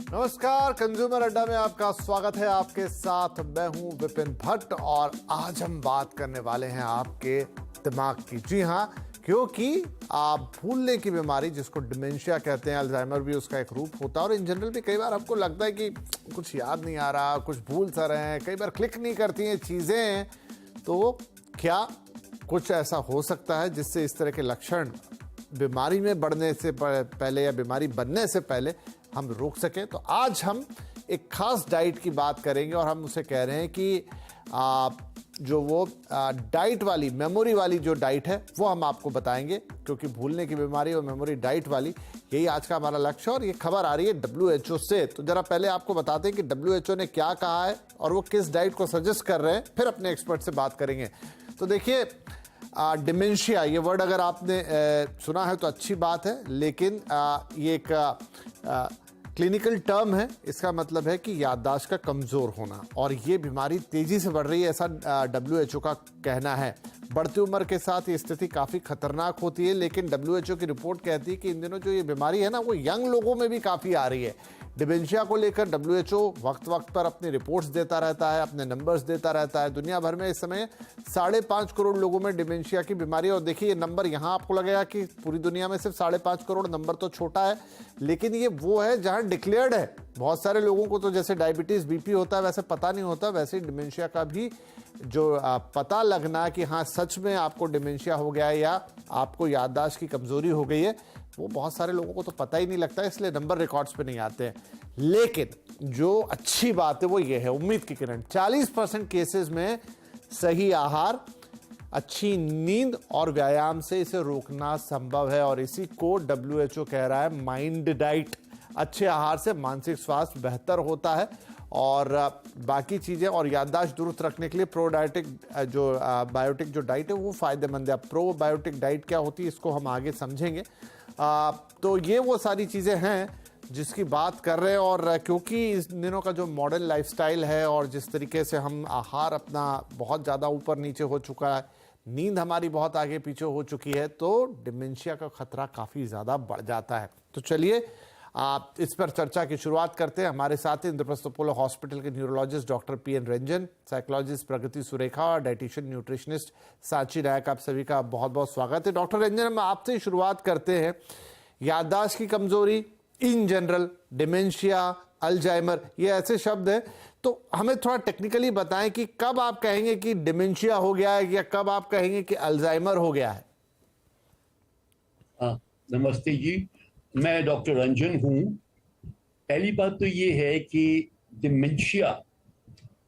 नमस्कार, कंज्यूमर अड्डा में आपका स्वागत है। आपके साथ मैं हूं विपिन भट्ट और आज हम बात करने वाले हैं आपके दिमाग की। जी हां, क्योंकि आप भूलने की बीमारी जिसको डिमेंशिया कहते हैं, अल्जाइमर भी उसका एक रूप होता है और इन जनरल भी कई बार आपको लगता है कि कुछ याद नहीं आ रहा, कुछ भूल सा रहे हैं, कई बार क्लिक नहीं करती हैं चीज़ें। तो क्या कुछ ऐसा हो सकता है जिससे इस तरह के लक्षण बीमारी में बढ़ने से पहले या बीमारी बनने से पहले हम रोक सकें? तो आज हम एक खास डाइट की बात करेंगे और हम उसे कह रहे हैं कि जो वो डाइट वाली, मेमोरी वाली जो डाइट है वो हम आपको बताएंगे, क्योंकि भूलने की बीमारी और मेमोरी डाइट वाली, यही आज का हमारा लक्ष्य। और ये खबर आ रही है WHO से। तो जरा पहले आपको बताते हैं कि WHO ने क्या कहा है और वो किस डाइट को सजेस्ट कर रहे हैं, फिर अपने एक्सपर्ट से बात करेंगे। तो देखिए, डिमेंशिया ये वर्ड अगर आपने सुना है तो अच्छी बात है, लेकिन ये एक क्लिनिकल टर्म है। इसका मतलब है कि याददाश्त का कमज़ोर होना, और ये बीमारी तेज़ी से बढ़ रही है, ऐसा WHO का कहना है। बढ़ती उम्र के साथ ये स्थिति काफ़ी खतरनाक होती है, लेकिन WHO की रिपोर्ट कहती है कि इन दिनों जो ये बीमारी है ना, वो यंग लोगों में भी काफ़ी आ रही है। डिमेंशिया को लेकर WHO वक्त वक्त पर अपनी रिपोर्ट्स देता रहता है, अपने नंबर्स देता रहता है। दुनिया भर में इस समय 5.5 करोड़ लोगों में डिमेंशिया की बीमारी है। और देखिए, ये नंबर यहाँ आपको लगेगा कि पूरी दुनिया में सिर्फ 5.5 करोड़, नंबर तो छोटा है, लेकिन ये वो है जहाँ डिक्लेयर्ड है। बहुत सारे लोगों को तो जैसे डायबिटीज़, BP होता है, वैसे पता नहीं होता, वैसे ही डिमेंशिया का भी जो पता लगना कि हाँ सच में आपको डिमेंशिया हो गया है या आपको याददाश्त की कमज़ोरी हो गई है, वो बहुत सारे लोगों को तो पता ही नहीं लगता, इसलिए नंबर रिकॉर्ड्स पे नहीं आते हैं। लेकिन जो अच्छी बात है वो ये है, उम्मीद की किरण, 40% केसेस में सही आहार, अच्छी नींद और व्यायाम से इसे रोकना संभव है। और इसी को WHO कह रहा है माइंड डाइट। अच्छे आहार से मानसिक स्वास्थ्य बेहतर होता है और बाकी चीज़ें, और याददाश्त दुरुस्त रखने के लिए प्रोबायोटिक जो बायोटिक जो डाइट है वो फ़ायदेमंद है। प्रोबायोटिक डाइट क्या होती है इसको हम आगे समझेंगे। तो ये वो सारी चीज़ें हैं जिसकी बात कर रहे हैं। और क्योंकि इस दिनों का जो मॉडर्न लाइफस्टाइल है और जिस तरीके से हम आहार अपना बहुत ज़्यादा ऊपर नीचे हो चुका है, नींद हमारी बहुत आगे पीछे हो चुकी है, तो डिमेंशिया का खतरा काफ़ी ज़्यादा बढ़ जाता है। तो चलिए आप इस पर चर्चा की शुरुआत करते हैं। हमारे साथ इंद्रप्रस्थ अपोलो हॉस्पिटल के neurologist doctor PN Ranjan, psychologist Pragati Surekha और डाइटिशियन न्यूट्रिशनिस्ट सांची नायक। आप सभी का बहुत बहुत स्वागत है। डॉक्टर रंजन, हम आपसे ही शुरुआत करते हैं। याददाश्त की कमजोरी इन जनरल, डिमेंशिया, अल्जाइमर, ये ऐसे शब्द हैं, तो हमें थोड़ा टेक्निकली बताएं कि कब आप कहेंगे कि डिमेंशिया हो गया है या कब आप कहेंगे कि अल्जाइमर हो गया है। नमस्ते जी, मैं डॉक्टर रंजन हूं। पहली बात तो ये है कि डिमेंशिया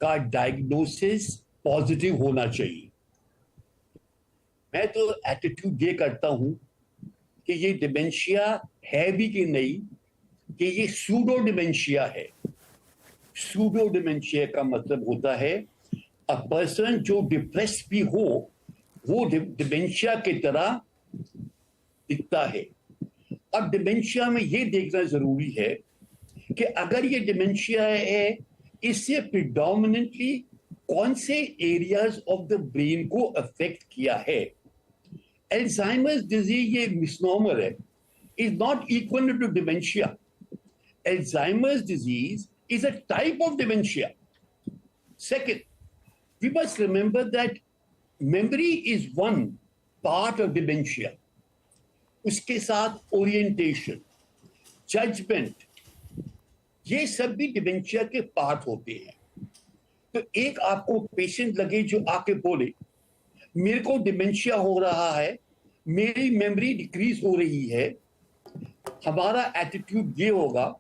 का डायग्नोसिस पॉजिटिव होना चाहिए। मैं तो एटीट्यूड ये करता हूं कि ये डिमेंशिया है भी कि नहीं, कि ये सूडो डिमेंशिया है। सूडो डिमेंशिया का मतलब होता है अ पर्सन जो डिप्रेस भी हो वो डिमेंशिया की तरह दिखता है। अब डिमेंशिया में ये देखना जरूरी है कि अगर ये डिमेंशिया है, इससे प्रिडोमिनेंटली कौन से एरियाज ऑफ द ब्रेन को अफेक्ट किया है। अल्जाइमर्स डिजीज ये मिसनोमर है, is not equal to dementia. Alzheimer's disease is a type of dementia. Second, we must remember that memory is one part of dementia. उसके साथ orientation, judgement, ये सब भी डिमेंशिया के पार्ट होते हैं। तो एक आपको पेशेंट लगे जो आके बोले मेरे को डिमेंशिया हो रहा है, मेरी मेमोरी डिक्रीज हो रही है, हमारा एटीट्यूड ये होगा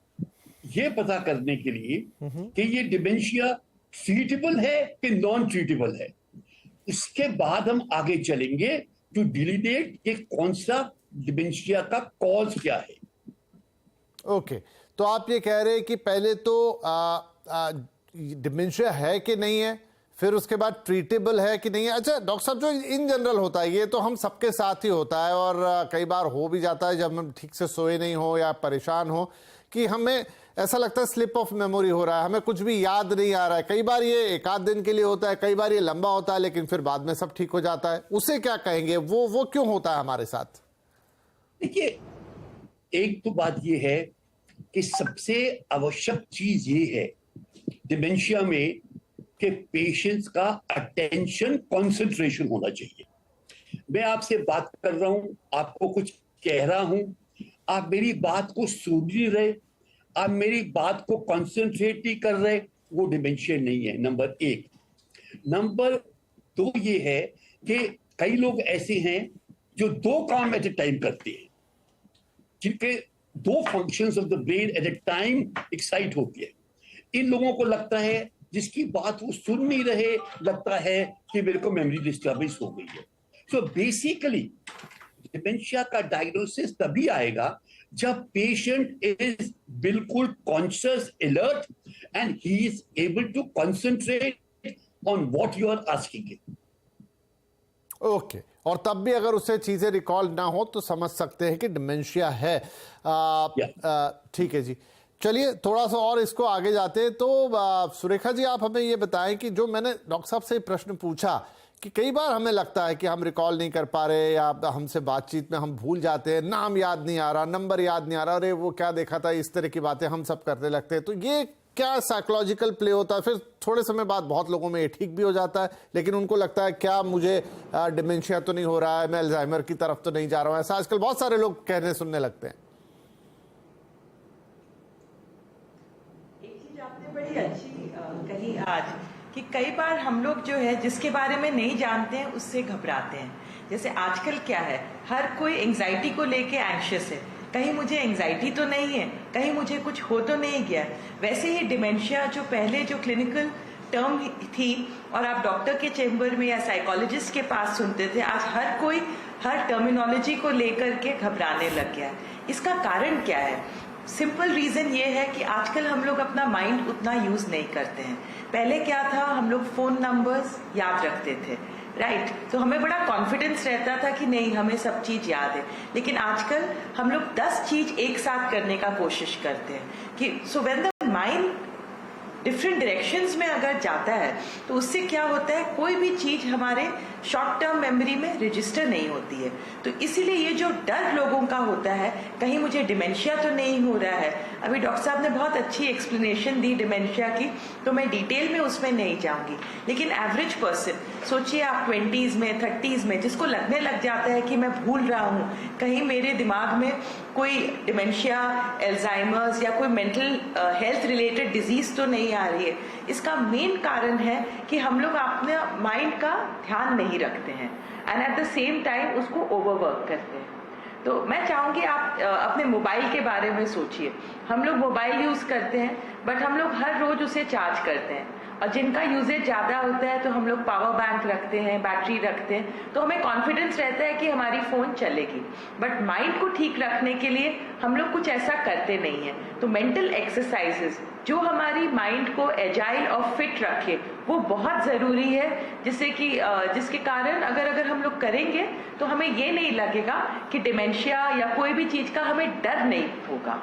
ये पता करने के लिए कि ये डिमेंशिया ट्रीटेबल है कि नॉन ट्रीटेबल है। इसके बाद हम आगे चलेंगे टू डिलीनेट कि कौन सा डिमेंशिया का कॉज क्या है। ओके, तो आप ये कह रहे हैं कि पहले तो डिमेंशिया है कि नहीं है, फिर उसके बाद ट्रीटेबल है कि नहीं है। अच्छा डॉक्टर साहब, जो इन जनरल होता है ये तो हम सबके साथ ही होता है और कई बार हो भी जाता है जब हम ठीक से सोए नहीं हो या परेशान हो कि हमें ऐसा लगता है स्लिप ऑफ मेमोरी हो रहा है, हमें कुछ भी याद नहीं आ रहा है। कई बार ये एक आध दिन के लिए होता है, कई बार ये लंबा होता है, लेकिन फिर बाद में सब ठीक हो जाता है। उसे क्या कहेंगे, वो क्यों होता है हमारे साथ? देखिए, एक तो बात ये है कि सबसे आवश्यक चीज ये है डिमेंशिया में कि पेशेंट्स का अटेंशन कंसंट्रेशन होना चाहिए। मैं आपसे बात कर रहा हूं, आपको कुछ कह रहा हूं, आप मेरी बात को सुन नहीं रहे, आप मेरी बात को कंसंट्रेट नहीं कर रहे, वो डिमेंशिया नहीं है, नंबर एक। नंबर दो ये है कि कई लोग ऐसे हैं जो दो काम एट ए टाइम करते हैं, जिनके दो functions of the brain at A time excite होती है। इन लोगों को लगता है जिसकी बात वो सुन नहीं रहे, लगता है कि मेरे को मेमोरी डिस्टर्बेंस हो गई है। सो बेसिकली डिमेंशिया का डायग्नोसिस तभी आएगा जब पेशेंट इज बिल्कुल conscious, alert and he is able to concentrate on what you are asking him. Okay, और तब भी अगर उसे चीजें रिकॉल ना हो तो समझ सकते हैं कि डिमेंशिया है। ठीक है जी, चलिए थोड़ा सा और इसको आगे जाते हैं। तो सुरेखा जी, आप हमें ये बताएं कि जो मैंने डॉक्टर साहब से प्रश्न पूछा कि कई बार हमें लगता है कि हम रिकॉल नहीं कर पा रहे या हमसे बातचीत में हम भूल जाते हैं, नाम याद नहीं आ रहा, नंबर याद नहीं आ रहा, अरे वो क्या देखा था, इस तरह की बातें हम सब करने लगते हैं। तो ये क्या साइकोलॉजिकल प्ले होता है? फिर थोड़े समय बाद बहुत लोगों में ये ठीक भी हो जाता है, लेकिन उनको लगता है क्या मुझे डिमेंशिया तो नहीं हो रहा है, मैं अल्जाइमर की तरफ तो नहीं जा रहा हूं। ऐसा आजकल बहुत सारे लोग कहने सुनने लगते हैं। एक चीज आपने बड़ी अच्छी कही आज कि कई बार हम लोग जो है जिसके बारे में नहीं जानते हैं उससे घबराते हैं। जैसे आजकल क्या है, हर कोई एंजाइटी को लेके एंशियस है, कहीं मुझे एंजाइटी तो नहीं है, कहीं मुझे कुछ हो तो नहीं गया। वैसे ही डिमेंशिया जो पहले जो क्लिनिकल टर्म थी और आप डॉक्टर के चेंबर में या साइकोलॉजिस्ट के पास सुनते थे, आज हर कोई हर टर्मिनोलॉजी को लेकर के घबराने लग गया है। इसका कारण क्या है? सिंपल रीजन ये है कि आजकल हम लोग अपना माइंड उतना यूज नहीं करते हैं। पहले क्या था, हम लोग फोन नंबर्स याद रखते थे, राइट? तो हमें बड़ा कॉन्फिडेंस रहता था कि नहीं हमें सब चीज याद है। लेकिन आजकल हम लोग 10 चीज एक साथ करने का कोशिश करते हैं कि so when the mind different directions में अगर जाता है तो उससे क्या होता है, कोई भी चीज हमारे शॉर्ट टर्म मेमोरी में रजिस्टर नहीं होती है। तो इसीलिए ये जो डर लोगों का होता है, कहीं मुझे डिमेंशिया तो नहीं हो रहा है। अभी डॉक्टर साहब ने बहुत अच्छी एक्सप्लेनेशन दी डिमेंशिया की, तो मैं डिटेल में उसमें नहीं जाऊंगी। लेकिन एवरेज पर्सन सोचिए, आप 20s में 30s में जिसको लगने लग जाता है कि मैं भूल रहा हूँ, कहीं मेरे दिमाग में कोई डिमेंशिया, एल्जाइमर्स या कोई मेंटल हेल्थ रिलेटेड डिजीज तो नहीं आ रही है। इसका मेन कारण है कि हम लोग अपने माइंड का ध्यान नहीं रखते हैं and at the same time उसको ओवरवर्क करते हैं। तो मैं चाहूंगी आप अपने मोबाइल के बारे में सोचिए। हम लोग मोबाइल यूज करते हैं बट हम लोग हर रोज उसे चार्ज करते हैं, और जिनका यूजेज ज्यादा होता है तो हम लोग पावर बैंक रखते हैं, बैटरी रखते हैं, तो हमें कॉन्फिडेंस रहता है कि हमारी फोन चलेगी। बट माइंड को ठीक रखने के लिए हम लोग कुछ ऐसा करते नहीं है। तो मेंटल एक्सरसाइजेस जो हमारी माइंड को एजाइल और फिट रखे वो बहुत जरूरी है, जिससे कि जिसके कारण अगर हम लोग करेंगे तो हमें ये नहीं लगेगा कि डिमेंशिया या कोई भी चीज का हमें डर नहीं होगा।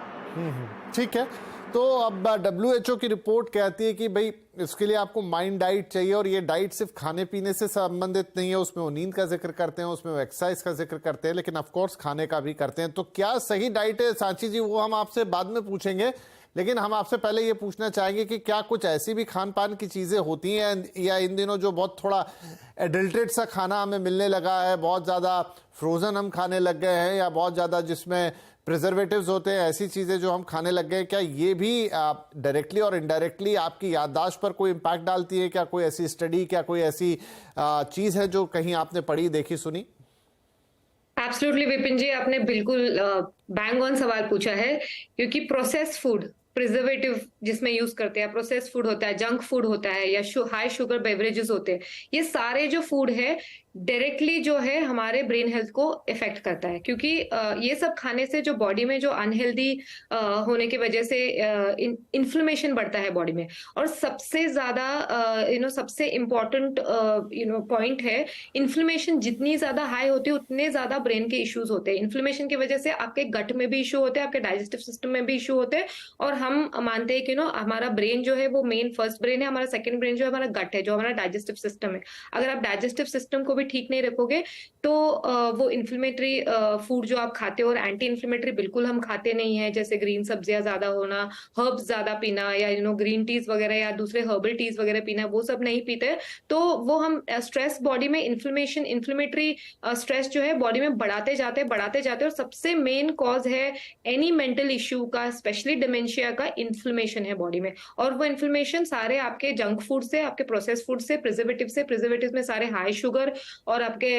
ठीक है, तो अब WHO की रिपोर्ट कहती है कि भाई इसके लिए आपको माइंड डाइट चाहिए, और ये डाइट सिर्फ खाने पीने से संबंधित नहीं है। उसमें वो नींद का जिक्र करते हैं, उसमें वो एक्सरसाइज का जिक्र करते हैं, लेकिन ऑफ कोर्स खाने का भी करते हैं। तो क्या सही डाइट है सांची जी, वो हम आपसे बाद में पूछेंगे, लेकिन हम आपसे पहले ये पूछना चाहेंगे कि क्या कुछ ऐसी भी खान पान की चीजें होती हैं, या इन दिनों जो बहुत थोड़ा एडल्ट्रेट सा खाना हमें मिलने लगा है, बहुत ज्यादा फ्रोजन हम खाने लग गए हैं, या बहुत ज्यादा जिसमें प्रिजर्वेटिव्स होते हैं, ऐसी चीजें जो हम खाने लग गए, क्या ये भी डायरेक्टली और इनडायरेक्टली आपकी याददाश्त पर कोई इम्पैक्ट डालती है? क्या कोई ऐसी स्टडी, क्या कोई ऐसी चीज है जो कहीं आपने पढ़ी, देखी, सुनी? एब्सोल्युटली विपिन जी, आपने बिल्कुल बैंग ऑन सवाल पूछा है, क्योंकि प्रोसेस्ड फूड, प्रिजर्वेटिव जिसमें यूज करते हैं, प्रोसेस्ड फूड होता है, जंक फूड होता है, या हाई शुगर बेवरेजेस होते हैं, ये सारे जो फूड है डायरेक्टली जो है हमारे ब्रेन हेल्थ को इफेक्ट करता है। क्योंकि ये सब खाने से जो बॉडी में जो अनहेल्दी होने की वजह से इन्फ्लेमेशन बढ़ता है बॉडी में। और सबसे ज्यादा सबसे इम्पोर्टेंट पॉइंट है, इन्फ्लेमेशन जितनी ज्यादा हाई होती है उतने ज्यादा ब्रेन के इश्यूज होते हैं। इन्फ्लेमेशन की वजह से आपके गट में भी इशू होते हैं, आपके डाइजेस्टिव सिस्टम में भी इशू होते हैं। और हम मानते हैं कि हमारा ब्रेन जो है वो मेन फर्स्ट ब्रेन है, हमारा सेकंड ब्रेन जो है हमारा गट है, जो हमारा डाइजेस्टिव सिस्टम है। अगर आप डाइजेस्टिव सिस्टम को भी में ठीक नहीं रखोगे तो वो इन्फ्लेमेटरी फूड जो आप खाते हो, और एंटी इन्फ्लेमेटरी बिल्कुल हम खाते नहीं है, जैसे ग्रीन सब्जियां ज्यादा होना, हर्ब्स ज्यादा पीना, या ग्रीन टीज वगैरह या दूसरे हर्बल टीज वगैरह पीना, वो सब नहीं पीते, तो वो हम स्ट्रेस बॉडी में इन्फ्लेमेटरी स्ट्रेस जो है बॉडी में बढ़ाते जाते और सबसे मेन कॉज है एनी मेंटल इश्यू का, स्पेशली डिमेंशिया का, इन्फ्लेमेशन है बॉडी में। और वो इन्फ्लेमेशन सारे आपके जंक फूड से, आपके प्रोसेस फूड से, प्रिजर्वेटिव में सारे हाई शुगर और आपके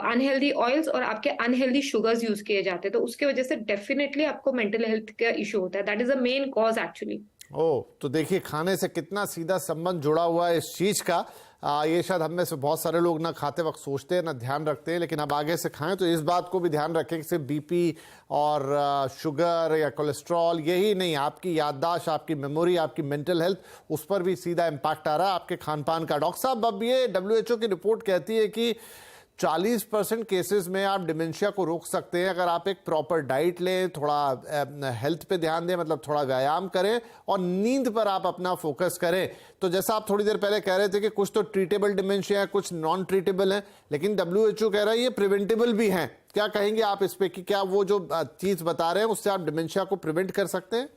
अनहेल्दी ऑयल्स और आपके अनहेल्दी शुगर्स यूज किए जाते हैं, तो उसके वजह से डेफिनेटली आपको मेंटल हेल्थ का इश्यू होता है। That is a main cause actually. तो देखिए खाने से कितना सीधा संबंध जुड़ा हुआ है इस चीज का। ये शायद हम में से बहुत सारे लोग ना खाते वक्त सोचते हैं ना ध्यान रखते हैं, लेकिन अब आगे से खाएं तो इस बात को भी ध्यान रखें कि सिर्फ बीपी और शुगर या कोलेस्ट्रॉल यही नहीं, आपकी याददाश्त, आपकी मेमोरी, आपकी मेंटल हेल्थ, उस पर भी सीधा इम्पैक्ट आ रहा है आपके खान पान का। डॉक्टर साहब, अब ये WHO की रिपोर्ट कहती है कि 40% केसेस में आप डिमेंशिया को रोक सकते हैं अगर आप एक प्रॉपर डाइट लें, थोड़ा हेल्थ पे ध्यान दें, मतलब थोड़ा व्यायाम करें और नींद पर आप अपना फोकस करें। तो जैसा आप थोड़ी देर पहले कह रहे थे कि कुछ तो ट्रीटेबल डिमेंशिया है, कुछ नॉन ट्रीटेबल है, लेकिन WHO कह रहा है ये प्रिवेंटेबल भी हैं। क्या कहेंगे आप इस पे कि क्या वो जो चीज बता रहे हैं उससे आप डिमेंशिया को प्रिवेंट कर सकते हैं?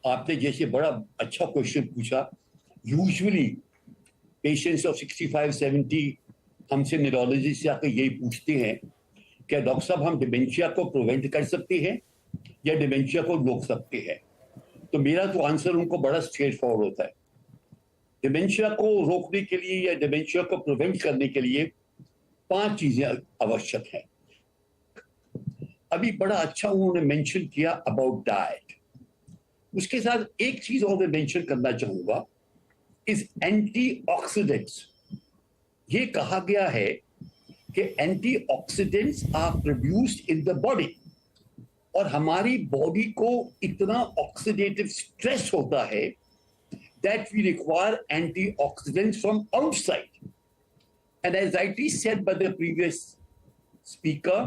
आपने जैसे बड़ा अच्छा क्वेश्चन पूछा। यूजुअली पेशेंट्स ऑफ 65-70 हमसे न्यूरोलॉजिस्ट से आकर यही पूछते हैं क्या डॉक्टर साहब हम डिमेंशिया को प्रिवेंट कर सकते हैं या डिमेंशिया को रोक सकते हैं? तो मेरा तो आंसर उनको बड़ा स्ट्रेट फॉरवर्ड होता है। डिमेंशिया को रोकने के लिए या डिमेंशिया को प्रिवेंट करने के लिए 5 चीजें आवश्यक हैं। अभी बड़ा अच्छा उन्होंने मेंशन किया अबाउट डाइट। उसके साथ एक चीज और मैं मेंशन करना चाहूंगा, इज एंटीऑक्सीडेंट्स। ये कहा गया है कि antioxidants are produced in the body, और हमारी बॉडी को इतना ऑक्सीडेटिव स्ट्रेस होता है that we require antioxidants from outside. And as rightly said by the previous speaker,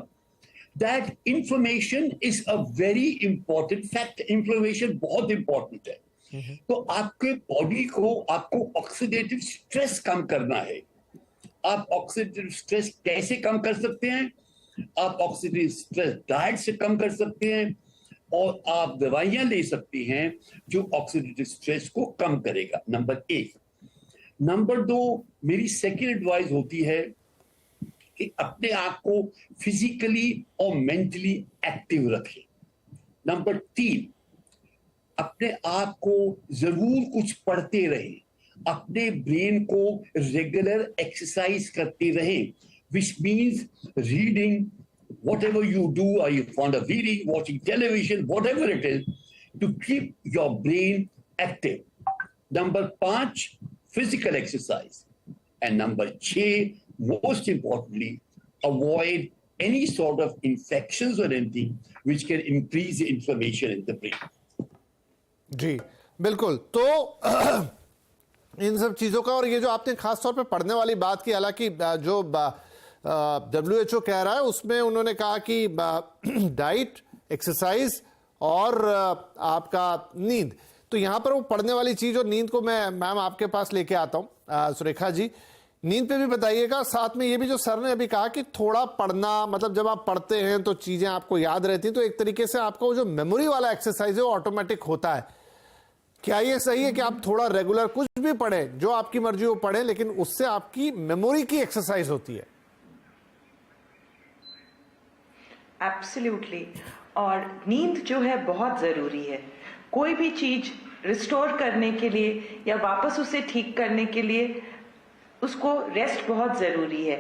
that inflammation is a very important fact. Inflammation बहुत important है। तो आपके बॉडी को आपको ऑक्सीडेटिव स्ट्रेस कम करना है। आप ऑक्सीडेटिव स्ट्रेस कैसे कम कर सकते हैं? आप ऑक्सीडेटिव स्ट्रेस डाइट से कम कर सकते हैं, और आप दवाइयां ले सकती हैं जो ऑक्सीडेटिव स्ट्रेस को कम करेगा। नंबर 1। नंबर 2, मेरी सेकेंड एडवाइस होती है कि अपने आप को फिजिकली और मेंटली एक्टिव रखें। नंबर 3, अपने आप को जरूर कुछ पढ़ते रहें, अपने ब्रेन को रेगुलर एक्सरसाइज करते रहें, which means reading, whatever you do, are you fond of reading, watching television, whatever it is, to keep your brain active. Number 5, physical exercise. And number 6, most importantly, avoid any sort of infections or anything which can increase the inflammation in the brain. जी बिल्कुल। तो इन सब चीज़ों का, और ये जो आपने खास तौर पे पढ़ने वाली बात की, हालांकि जो WHO कह रहा है उसमें उन्होंने कहा कि डाइट, एक्सरसाइज और आपका नींद। तो यहाँ पर वो पढ़ने वाली चीज़ और नींद को मैं मैम आपके पास लेके आता हूँ। सुरेखा जी, नींद पे भी बताइएगा, साथ में ये भी जो सर ने अभी कहा कि थोड़ा पढ़ना, मतलब जब आप पढ़ते हैं तो चीज़ें आपको याद रहती हैं, तो एक तरीके से आपका वो जो मेमोरी वाला एक्सरसाइज है वो ऑटोमेटिक होता है। क्या ये सही है कि आप थोड़ा रेगुलर कुछ भी पढ़ें, जो आपकी मर्जी हो पढ़ें, लेकिन उससे आपकी मेमोरी की एक्सरसाइज होती है? एब्सोल्युटली। और नींद जो है बहुत ज़रूरी है। कोई भी चीज़ रिस्टोर करने के लिए या वापस उसे ठीक करने के लिए उसको रेस्ट बहुत ज़रूरी है।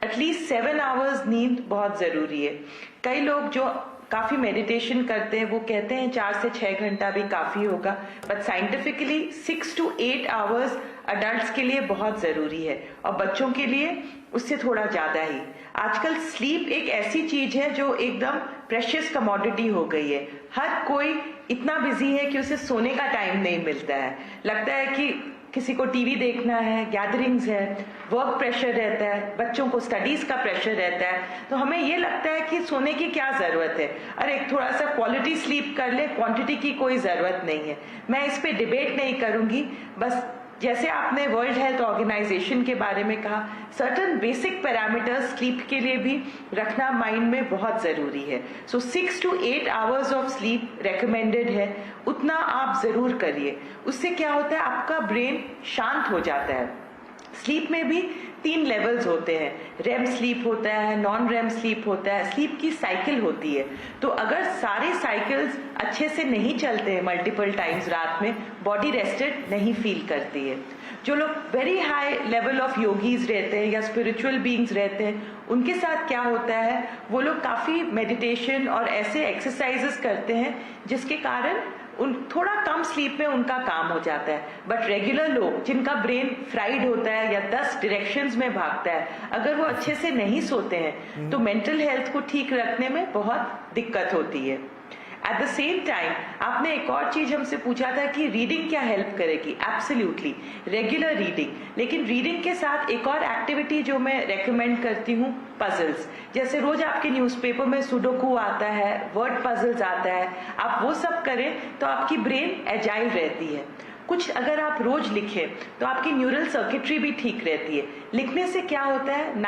एटलीस्ट 7 आवर्स नींद बहुत ज़रूरी है। कई लोग जो काफ़ी मेडिटेशन करते हैं वो कहते हैं 4 से 6 घंटा भी काफ़ी होगा, but scientifically 6 to 8 hours adults के लिए बहुत ज़रूरी है, और बच्चों के लिए उससे थोड़ा ज़्यादा ही। आजकल स्लीप एक ऐसी चीज है जो एकदम प्रेशियस कमोडिटी हो गई है। हर कोई इतना बिजी है कि उसे सोने का टाइम नहीं मिलता है। लगता है कि किसी को टीवी देखना है, गैदरिंग्स है, वर्क प्रेशर रहता है, बच्चों को स्टडीज का प्रेशर रहता है, तो हमें ये लगता है कि सोने की क्या जरूरत है, अरे थोड़ा सा क्वालिटी स्लीप कर ले, क्वांटिटी की कोई जरूरत नहीं है। मैं इस पे डिबेट नहीं करूंगी, बस जैसे आपने वर्ल्ड हेल्थ ऑर्गेनाइजेशन के बारे में कहा, सर्टन बेसिक पैरामीटर्स स्लीप के लिए भी रखना माइंड में बहुत ज़रूरी है। सो 6 to 8 hours of sleep recommended है, उतना आप ज़रूर करिए। उससे क्या होता है, आपका ब्रेन शांत हो जाता है। स्लीप में भी 3 लेवल्स होते हैं, रेम स्लीप होता है, नॉन रेम स्लीप होता है, स्लीप की साइकिल होती है। तो अगर सारे साइकिल्स अच्छे से नहीं चलते हैं मल्टीपल टाइम्स रात में, बॉडी रेस्टेड नहीं फील करती है। जो लोग very high level of yogis रहते हैं या स्पिरिचुअल बीइंग्स रहते हैं, उनके साथ क्या होता है, वो लोग काफ़ी मेडिटेशन और ऐसे एक्सरसाइजेस करते हैं जिसके कारण उन थोड़ा कम स्लीप में उनका काम हो जाता है। बट रेगुलर लोग जिनका ब्रेन फ्राइड होता है या 10 डायरेक्शंस में भागता है, अगर वो अच्छे से नहीं सोते हैं तो मेंटल हेल्थ को ठीक रखने में बहुत दिक्कत होती है। एट द सेम टाइम आपने एक और चीज हमसे पूछा था कि रीडिंग क्या हेल्प करेगी। Absolutely, regular reading. लेकिन रीडिंग के साथ एक और एक्टिविटी जो मैं रेकमेंड करती हूँ, पजल्स। जैसे रोज आपके न्यूज़पेपर में सुडोकू आता है, वर्ड पजल्स आता है, आप वो सब करें तो आपकी ब्रेन एजाइल रहती है। कुछ अगर आप रोज लिखें तो आपकी न्यूरल सर्किटरी भी ठीक रहती है। लिखने से क्या होता है,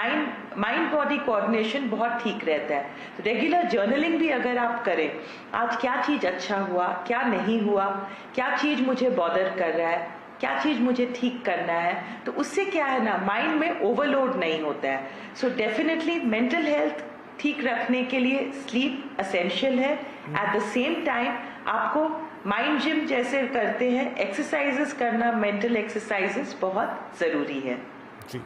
माइंड बॉडी कोऑर्डिनेशन बहुत ठीक रहता है। तो रेगुलर जर्नलिंग भी अगर आप करें, आज क्या चीज अच्छा हुआ, क्या नहीं हुआ, क्या चीज मुझे बॉदर कर रहा है, क्या चीज मुझे ठीक करना है, तो उससे क्या है ना, माइंड में ओवरलोड नहीं होता है। सो डेफिनेटली मेंटल हेल्थ ठीक रखने के लिए स्लीप असेंशियल है। एट द सेम टाइम आपको माइंड जिम जैसे करते हैं, एक्सरसाइजेस करना, मेंटल एक्सरसाइजेस बहुत ज़रूरी है। जी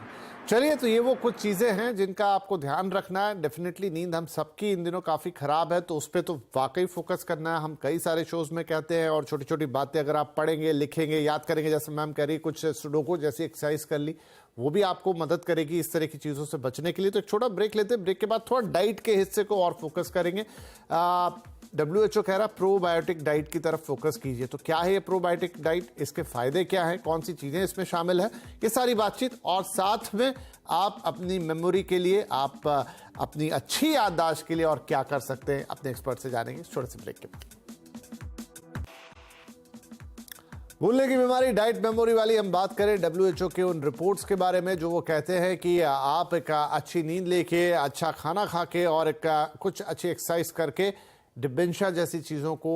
चलिए, तो ये वो कुछ चीज़ें हैं जिनका आपको ध्यान रखना है। डेफिनेटली नींद हम सबकी इन दिनों काफ़ी ख़राब है, तो उस पर तो वाकई फोकस करना है। हम कई सारे शोज़ में कहते हैं, और छोटी छोटी बातें अगर आप पढ़ेंगे, लिखेंगे, याद करेंगे, जैसे मैम कह रही कुछ सुडोको जैसी एक्सरसाइज कर ली, वो भी आपको मदद करेगी इस तरह की चीज़ों से बचने के लिए। तो एक छोटा ब्रेक लेते हैं, ब्रेक के बाद थोड़ा डाइट के हिस्से को और फोकस करेंगे। WHO कह रहा है प्रोबायोटिक डाइट की तरफ फोकस कीजिए। तो क्या है ये प्रोबायोटिक डाइट, इसके फायदे क्या हैं, कौन सी चीज़ें इसमें शामिल है, ये सारी बातचीत, और साथ में आप अपनी मेमोरी के लिए, आप अपनी अच्छी याददाश्त के लिए और क्या कर सकते हैं, अपने एक्सपर्ट से जानेंगे छोटे से ब्रेक के बाद। भूलने की बीमारी, डाइट मेमोरी वाली हम बात करें WHO के उन रिपोर्ट्स के बारे में जो वो कहते हैं कि आप एक अच्छी नींद लेके, अच्छा खाना खा के और एक कुछ अच्छी एक्सरसाइज करके डिमेंशिया जैसी चीज़ों को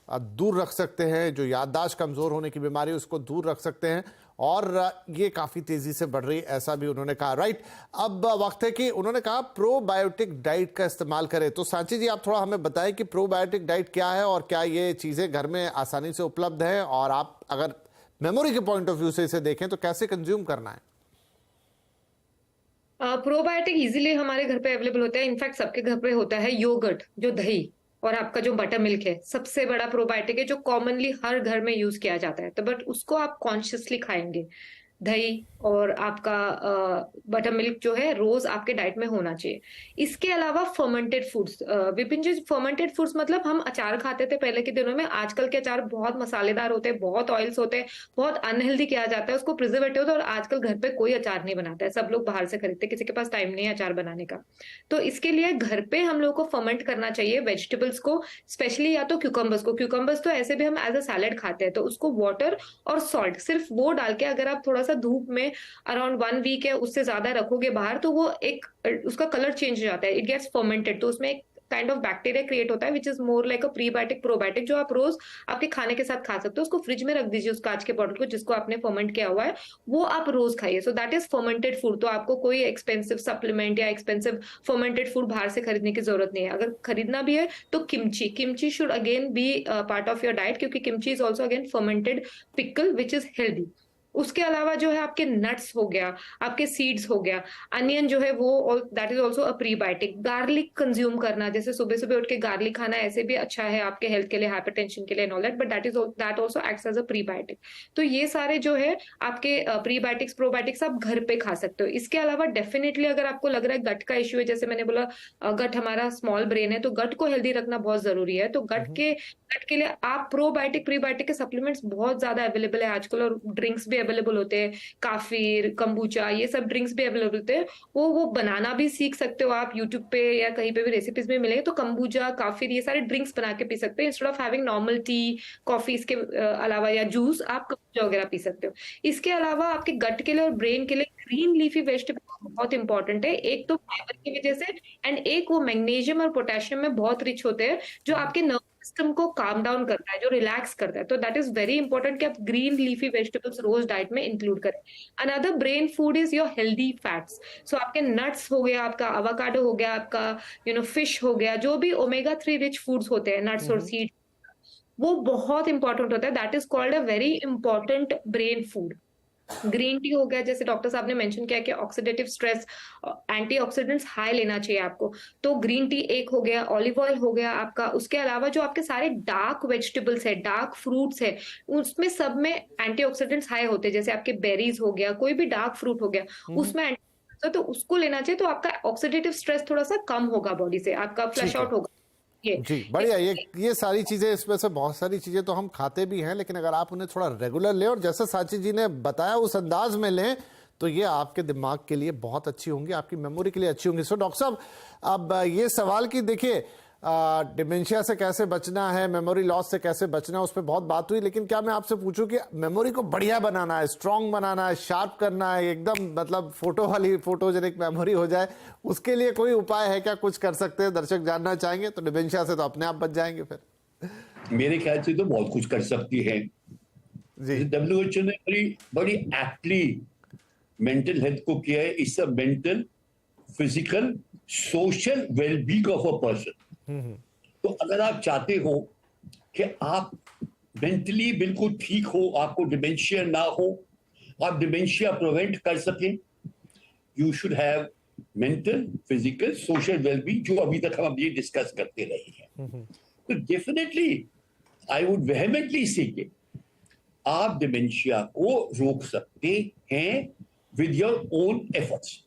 दूर रख सकते हैं। जो याददाश्त कमज़ोर होने की बीमारी है उसको दूर रख सकते हैं, और ये काफ़ी तेज़ी से बढ़ रही है, ऐसा भी उन्होंने कहा। राइट, अब वक्त है कि उन्होंने कहा प्रोबायोटिक डाइट का इस्तेमाल करें। तो सांची जी, आप थोड़ा हमें बताएं कि प्रोबायोटिक डाइट क्या है और क्या ये चीज़ें घर में आसानी से उपलब्ध हैं, और आप अगर मेमोरी के पॉइंट ऑफ व्यू से इसे देखें तो कैसे कंज्यूम करना है। प्रोबायोटिक इजीली हमारे घर पे अवेलेबल होता है। इनफैक्ट सबके घर पे होता है। योगर्ट, जो दही, और आपका जो बटर मिल्क है, सबसे बड़ा प्रोबायोटिक है जो कॉमनली हर घर में यूज किया जाता है। तो बट उसको आप कॉन्शियसली खाएंगे। दही और आपका बटर मिल्क जो है रोज आपके डाइट में होना चाहिए। इसके अलावा फर्मेंटेड फूड्स, विपिन जी, फर्मेंटेड फूड्स मतलब हम अचार खाते थे पहले के दिनों में, आजकल के अचार बहुत मसालेदार होते हैं, बहुत ऑयल्स होते हैं, बहुत अनहेल्दी किया जाता है, उसको प्रिजर्वेटिव होता है, और आजकल घर पे कोई अचार नहीं बनाता है, सब लोग बाहर से खरीदते हैं, किसी के पास टाइम नहीं है अचार बनाने का। तो इसके लिए घर पे हम लोग को फर्मेंट करना चाहिए वेजिटेबल्स को, स्पेशली या तो क्यूकम्बर्स को। क्यूकम्बर्स तो ऐसे भी हम एज अ सैलेड खाते हैं, तो उसको वाटर और सॉल्ट, सिर्फ वो डाल के अगर आप थोड़ा सा धूप में अराउंड 1 वीक या उससे ज्यादा रखोगे बाहर, तो वो एक उसका कलर चेंज हो जाता है, इट गेट्स फर्मेंटेड। तो उसमें एक काइंड ऑफ बैक्टीरिया क्रिएट होता है which is more like a prebiotic probiotic, जो आप रोज आपके खाने के साथ खा सकते हो। उसको फ्रिज में रख दीजिए, उस कांच के बॉटल को जिसको आपने फर्मेंट किया हुआ है, वो आप रोज खाइए। So that is fermented food. तो आपको कोई एक्सपेंसिव सप्लीमेंट या एक्सपेंसिव फर्मेंटेड फूड बाहर से खरीदने की जरूरत नहीं है। अगर खरीदना भी है तो kimchi should again be part of your diet, क्योंकि kimchi is also again fermented pickle which is healthy. उसके अलावा जो है आपके नट्स हो गया, आपके सीड्स हो गया, अनियन जो है वो that is also a prebiotic. Garlic consume करना, जैसे सुबह सुबह उठ के गार्लिक खाना ऐसे भी अच्छा है आपके हेल्थ के लिए, हाइपरटेंशन के लिए and all that, but that also acts as a prebiotic. तो ये सारे जो है आपके प्रीबायोटिक्स प्रोबायोटिक्स आप घर पे खा सकते हो। इसके अलावा डेफिनेटली अगर आपको लग रहा है गट का इश्यू है, जैसे मैंने बोला गट हमारा स्मॉल ब्रेन है, तो गट को हेल्दी रखना बहुत जरूरी है। तो गट के लिए आप प्रोबायोटिक प्रीबायोटिक के सप्लीमेंट्स बहुत ज्यादा अवेलेबल है आजकल, और ड्रिंक्स भी अवेलेबल होते हैं, काफिर, कंबूचा, ये सब ड्रिंक्स भी अवेलेबल होते हैं। वो बनाना भी सीख सकते हो आप यूट्यूब पे या कहीं पे भी रेसिपीज में मिलेंगे। तो कंबूचा, काफिर, ये सारे ड्रिंक्स बना के पी सकते हो instead of having normal T, coffee. इसके अलावा या जूस आप कंबूचा वगैरह पी सकते हो। इसके अलावा आपके गट के लिए और ब्रेन के लिए ग्रीन लीफी वेजिटेबल बहुत इंपॉर्टेंट है। एक तो फाइबर की वजह से, एंड एक वो मैग्नीशियम और पोटेशियम में बहुत रिच होते हैं, जो आपके नर्वस सिस्टम को काम डाउन करता है, जो रिलैक्स करता है। तो दैट इज वेरी इंपॉर्टेंट कि आप ग्रीन लीफी वेजिटेबल्स रोज डाइट में इंक्लूड करें। Another brain food is your healthy fats. So आपके नट्स हो गया, आपका अवाकाडो हो गया, आपका फिश हो गया, जो भी ओमेगा 3 रिच फूड्स होते हैं, नट्स और सीड, वो बहुत इंपॉर्टेंट होता है। That is called a very important brain food. Green tea हो गया, जैसे डॉक्टर साहब ने मेंशन किया कि ऑक्सीडेटिव स्ट्रेस, एंटीऑक्सीडेंट्स हाई लेना चाहिए आपको, तो ग्रीन टी एक हो गया, ऑलिव ऑयल हो गया आपका। उसके अलावा जो आपके सारे डार्क वेजिटेबल्स है, डार्क फ्रूट्स है, उसमें सब में एंटीऑक्सीडेंट्स हाई होते हैं। जैसे आपके बेरीज हो गया, कोई भी डार्क फ्रूट हो गया, उसमें तो उसको लेना चाहिए। तो आपका ऑक्सीडेटिव स्ट्रेस थोड़ा सा कम होगा बॉडी से, आपका फ्लश आउट होगा। जी बढ़िया। ये सारी चीजें, इसमें से बहुत सारी चीजें तो हम खाते भी हैं, लेकिन अगर आप उन्हें थोड़ा रेगुलर लें और जैसे साची जी ने बताया उस अंदाज में लें, तो ये आपके दिमाग के लिए बहुत अच्छी होंगी, आपकी मेमोरी के लिए अच्छी होंगी। सो डॉक्टर साहब, अब ये सवाल की देखिए, डिमेंशिया से कैसे बचना है, मेमोरी लॉस से कैसे बचना है, उस पर बहुत बात हुई, लेकिन क्या मैं आपसे पूछूं कि मेमोरी को बढ़िया बनाना है, स्ट्रांग बनाना है, शार्प करना है, एकदम मतलब फोटो वाली फोटोजेनिक मेमोरी हो जाए, उसके लिए कोई उपाय है क्या? कुछ कर सकते हैं? दर्शक जानना चाहेंगे। तो डिमेंशिया से तो अपने आप बच जाएंगे फिर। मेरे ख्याल से तो बहुत कुछ कर सकती है जी। WHO ने बड़ी एप्टली मेंटल हेल्थ को किया है। It's a mental, physical, social wellbeing of a person. तो अगर आप चाहते हो कि आप मेंटली बिल्कुल ठीक हो, आपको डिमेंशिया ना हो, आप डिमेंशिया प्रिवेंट कर सकें, you should have mental, physical, social wellbeing, जो अभी तक हम ये डिस्कस करते रहे हैं। तो डेफिनेटली आई वुड वेहेमेंटली से कि आप डिमेंशिया को रोक सकते हैं विद योर ओन एफर्ट्स।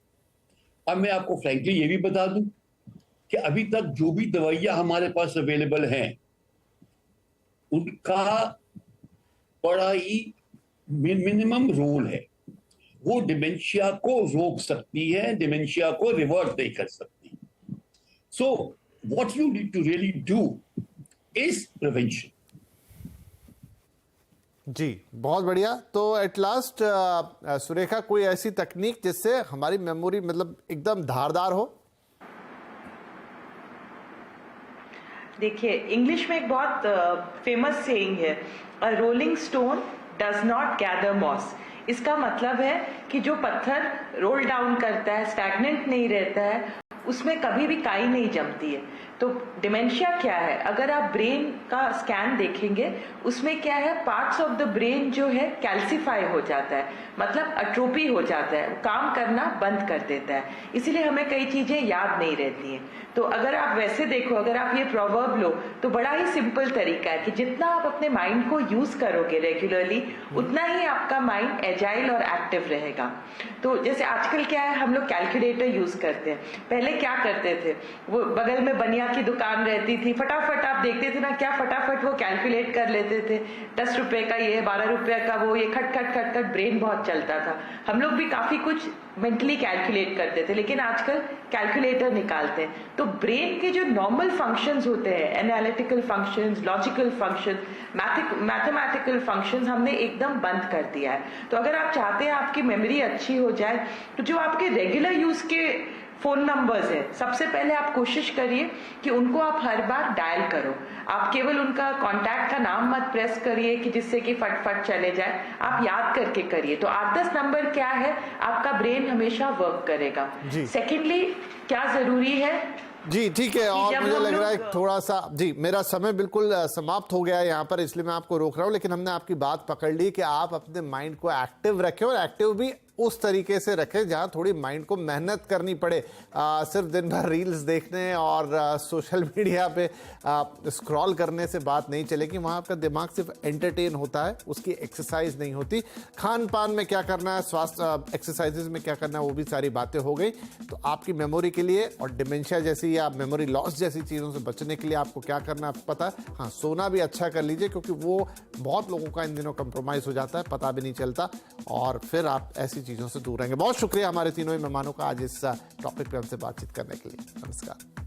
अब मैं आपको फ्रैंकली ये भी बता दूं कि अभी तक जो भी दवाइयां हमारे पास अवेलेबल हैं, उनका बड़ा ही मिनिमम रोल है। वो डिमेंशिया को रोक सकती है, डिमेंशिया को रिवर्ट नहीं कर सकती। So what you need to really do is prevention. जी बहुत बढ़िया। तो एट लास्ट सुरेखा, कोई ऐसी तकनीक जिससे हमारी मेमोरी मतलब एकदम धारदार हो? देखिए, इंग्लिश में एक बहुत फेमस सेइंग है, a rolling stone does not gather moss. इसका मतलब है कि जो पत्थर रोल डाउन करता है, स्टैग्नेंट नहीं रहता है, उसमें कभी भी काई नहीं जमती है। तो डिमेंशिया क्या है? अगर आप ब्रेन का स्कैन देखेंगे, उसमें क्या है, पार्ट्स ऑफ द ब्रेन जो है कैल्सिफाई हो जाता है, मतलब अट्रोपी हो जाता है, काम करना बंद कर देता है। इसीलिए हमें कई चीजें याद नहीं रहती हैं। तो अगर आप वैसे देखो, अगर आप ये प्रोवर्ब लो, तो बड़ा ही सिंपल तरीका है कि जितना आप अपने माइंड को यूज करोगे रेगुलरली, उतना ही आपका माइंड एजाइल और एक्टिव रहेगा। तो जैसे आजकल क्या है, हम लोग कैलकुलेटर यूज करते हैं। पहले क्या करते थे, वो बगल में बनिया की दुकान रहती थी, फटाफट आप देखते थे ना, क्या फटाफट वो कैलकुलेट कर लेते थे, 10 रुपए का ये, 12 रुपए का वो, ये खट खट खट खट, ब्रेन बहुत चलता था। हम लोग भी काफी कुछ मेंटली कैलकुलेट करते थे, लेकिन आजकल कैलकुलेटर निकालते हैं। तो ब्रेन के जो नॉर्मल फंक्शंस होते हैं, analytical functions, logical functions, mathematical functions, हमने एकदम बंद कर दिया है। तो अगर आप चाहते हैं आपकी मेमोरी अच्छी हो जाए, तो जो आपके रेगुलर यूज के फोन नंबर्स है, सबसे पहले आप कोशिश करिए कि उनको आप हर बार डायल करो। आप केवल उनका कांटेक्ट का नाम मत प्रेस करिए कि जिससे कि फटफट चले जाए, आप याद करके करिए। तो 8-10 नंबर क्या है, आपका ब्रेन हमेशा वर्क करेगा। सेकेंडली क्या जरूरी है जी, ठीक है। और मुझे लग रहा है थोड़ा सा, जी मेरा समय बिल्कुल समाप्त हो गया है यहाँ पर, इसलिए मैं आपको रोक रहा हूँ, लेकिन हमने आपकी बात पकड़ ली कि आप अपने माइंड को एक्टिव रखें और एक्टिव भी उस तरीके से रखें जहां थोड़ी माइंड को मेहनत करनी पड़े। सिर्फ दिन भर रील्स देखने और सोशल मीडिया पे स्क्रॉल करने से बात नहीं चलेगी। वहां आपका दिमाग सिर्फ एंटरटेन होता है, उसकी एक्सरसाइज नहीं होती। खान पान में क्या करना है, स्वास्थ्य एक्सरसाइजेज में क्या करना है, वो भी सारी बातें हो गई। तो आपकी मेमोरी के लिए और डिमेंशिया जैसी या मेमोरी लॉस जैसी चीज़ों से बचने के लिए आपको क्या करना है पता है। हाँ, सोना भी अच्छा कर लीजिए, क्योंकि वो बहुत लोगों का इन दिनों कंप्रोमाइज़ हो जाता है, पता भी नहीं चलता, और फिर आप ऐसी चीज़ों से दूर रहेंगे। बहुत शुक्रिया हमारे तीनों ही मेहमानों का आज इस टॉपिक पर हमसे बातचीत करने के लिए। नमस्कार।